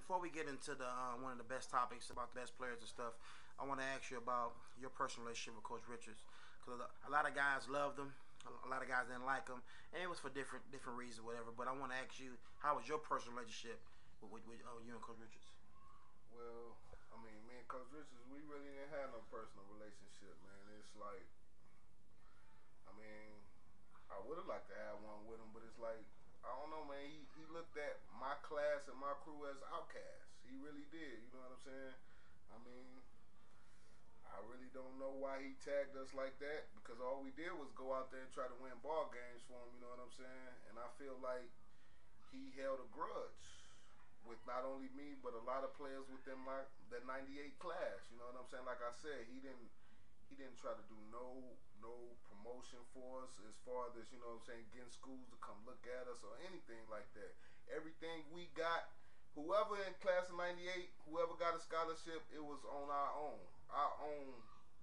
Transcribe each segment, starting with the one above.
before we get into the one of the best topics about the best players and stuff, I want to ask you about your personal relationship with Coach Richards, because a lot of guys loved him, a lot of guys didn't like him, and it was for different reasons, whatever. But I want to ask you, how was your personal relationship with you and Coach Richards? Well, I mean, me and Coach Richards, we really didn't have no personal relationship, man. It's like, I mean, I would have liked to have one with him, but it's like, I don't know, man. He looked at my class and my crew as outcasts. He really did. You know what I'm saying? I mean, I really don't know why he tagged us like that, because all we did was go out there and try to win ball games for him. You know what I'm saying? And I feel like he held a grudge with not only me, but a lot of players within that '98 class. You know what I'm saying? Like I said, he didn't try to do no promotion for us as far as, you know what I'm saying, getting schools to come look at us or anything like that. Everything we got, whoever in class of '98, whoever got a scholarship, it was on our own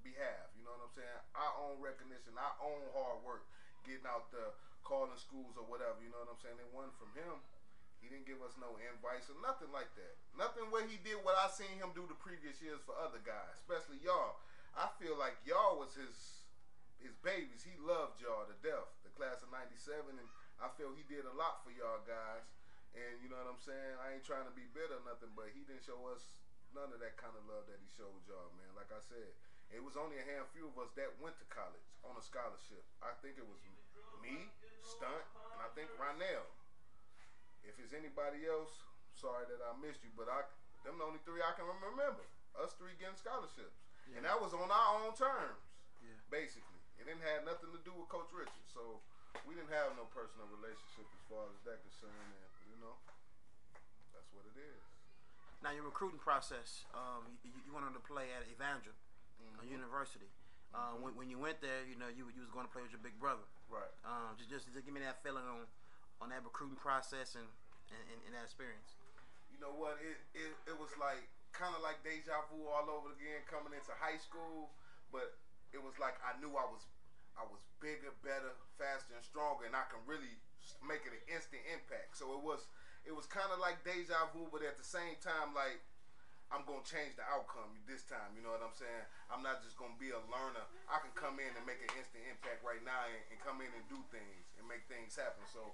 behalf. You know what I'm saying? Our own recognition, our own hard work, getting out there, calling schools or whatever. You know what I'm saying? It wasn't from him. He didn't give us no invites or nothing like that. Nothing where he did what I seen him do the previous years for other guys, especially y'all. I feel like y'all was his babies. He loved y'all to death, the class of '97, and I feel he did a lot for y'all guys. And you know what I'm saying? I ain't trying to be bitter or nothing, but he didn't show us none of that kind of love that he showed y'all, man. Like I said, it was only a handful of us that went to college on a scholarship. I think it was me, Stunt, and I think Ronell. If it's anybody else, sorry that I missed you, but them the only three I can remember. Us three getting scholarships. Yeah. And that was on our own terms, basically. It didn't have nothing to do with Coach Richards. So we didn't have no personal relationship as far as that concerned. And, you know, that's what it is. Now, your recruiting process, you wanted to play at Evangel University. When you went there, you know, you was going to play with your big brother. Right. Just give me that feeling on that recruiting process and that experience. You know what? It was like kind of like deja vu all over again coming into high school, but it was like I knew I was bigger, better, faster, and stronger, and I can really make it an instant impact. So it was kind of like deja vu, but at the same time, like, I'm going to change the outcome this time, you know what I'm saying? I'm not just going to be a learner. I can come in and make an instant impact right now and come in and do things and make things happen. So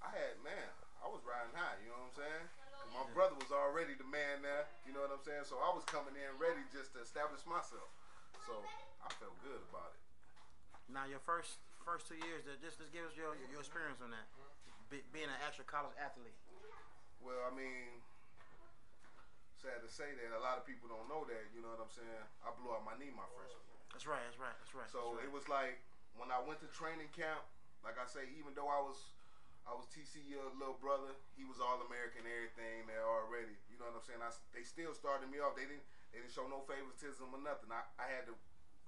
I was riding high, you know what I'm saying? My brother was already the man there, you know what I'm saying? So I was coming in ready just to establish myself. So I felt good about it. Now, your first 2 years, just give us your experience on that, being an actual college athlete. Well, I mean, sad to say that a lot of people don't know that, you know what I'm saying? I blew out my knee my freshman year. That's right. So it was like, when I went to training camp, like I say, even though I was TCU little brother, he was All-American and everything there already. You know what I'm saying? They still started me off. They didn't show no favoritism or nothing. I had to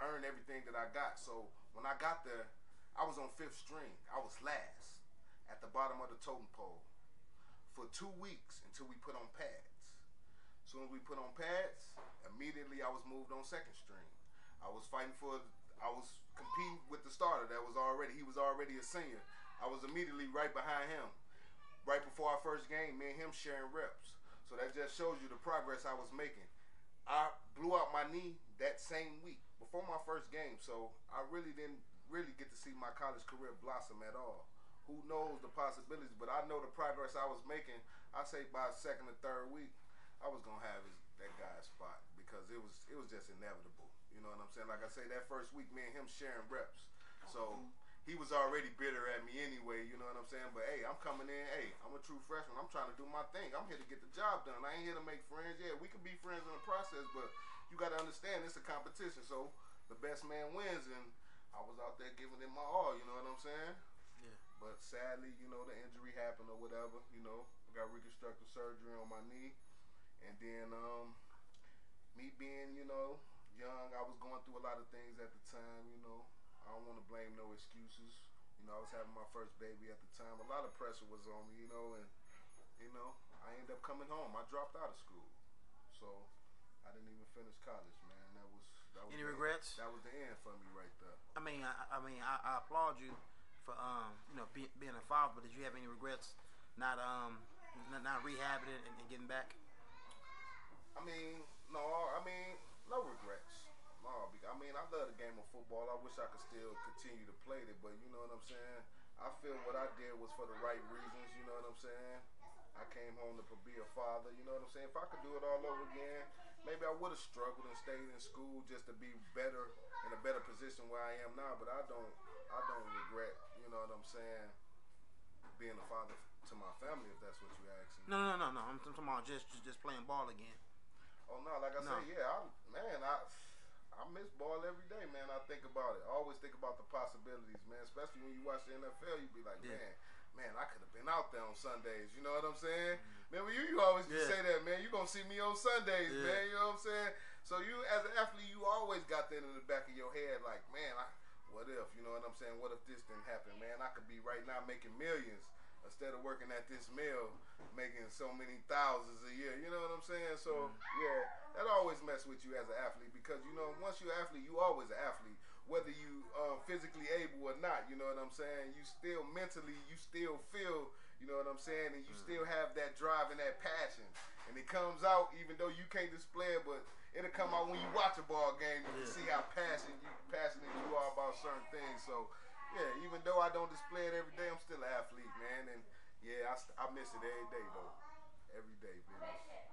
earn everything that I got. So when I got there, I was on 5th string. I was last at the bottom of the totem pole for 2 weeks until we put on pads. As soon as we put on pads, immediately I was moved on 2nd string. I was competing with the starter he was already a senior. I was immediately right behind him. Right before our first game, me and him sharing reps. So that just shows you the progress I was making. I blew out my knee that same week before my first game, so I really didn't get to see my college career blossom at all. Who knows the possibilities, but I know the progress I was making. I say by 2nd or 3rd week, I was gonna have that guy's spot, because it was just inevitable. You know what I'm saying? Like I say, that first week, me and him sharing reps. So he was already bitter at me anyway, you know what I'm saying? But hey, I'm coming in, hey, I'm a true freshman. I'm trying to do my thing. I'm here to get the job done. I ain't here to make friends. Yeah, we can be friends in the process, but you got to understand it's a competition. So the best man wins, and I was out there giving it my all, you know what I'm saying? Yeah. But sadly, you know, the injury happened or whatever, you know. I got reconstructive surgery on my knee. And then me being, you know, young, I was going through a lot of things at the time, you know. I don't want to blame no excuses. You know, I was having my first baby at the time. A lot of pressure was on me, you know, and, you know, I ended up coming home. I dropped out of school. So I didn't even finish college, man. That was any regrets? That was the end for me right there. I applaud you for you know, being a father, but did you have any regrets not rehabbing it and getting back? I mean, no, I mean, no regrets. No, I mean, I love the game of football. I wish I could still continue to play it, but you know what I'm saying? I feel what I did was for the right reasons, you know what I'm saying? I came home to be a father, you know what I'm saying? If I could do it all over again, maybe I would have struggled and stayed in school just to be better, in a better position where I am now, but I don't regret, you know what I'm saying, being a father to my family, if that's what you asking. No. I'm talking about just playing ball again. Oh no, like I No. said, yeah, I miss ball every day, man. I think about it. I always think about the possibilities, man. Especially when you watch the NFL, you be like, Yeah. man, I could have been out there on Sundays. You know what I'm saying? Remember, you always Yeah. say that, man. You gonna see me on Sundays, Yeah. man. You know what I'm saying? So you, as an athlete, you always got that in the back of your head, like, man, what if? You know what I'm saying? What if this didn't happen, man? I could be right now making millions instead of working at this mill, making so many thousands a year. You know what I'm saying? So yeah, that always mess with you as an athlete because you know once you're an athlete, you always an athlete, whether you physically able or not. You know what I'm saying? You still mentally, you still feel. You know what I'm saying? And you still have that drive and that passion, and it comes out even though you can't display it, but it'll come out when you watch a ball game. You can see how passionate you are about certain things. So. Yeah, even though I don't display it every day, I'm still an athlete, man. And yeah, I miss it every day, though. Every day, business.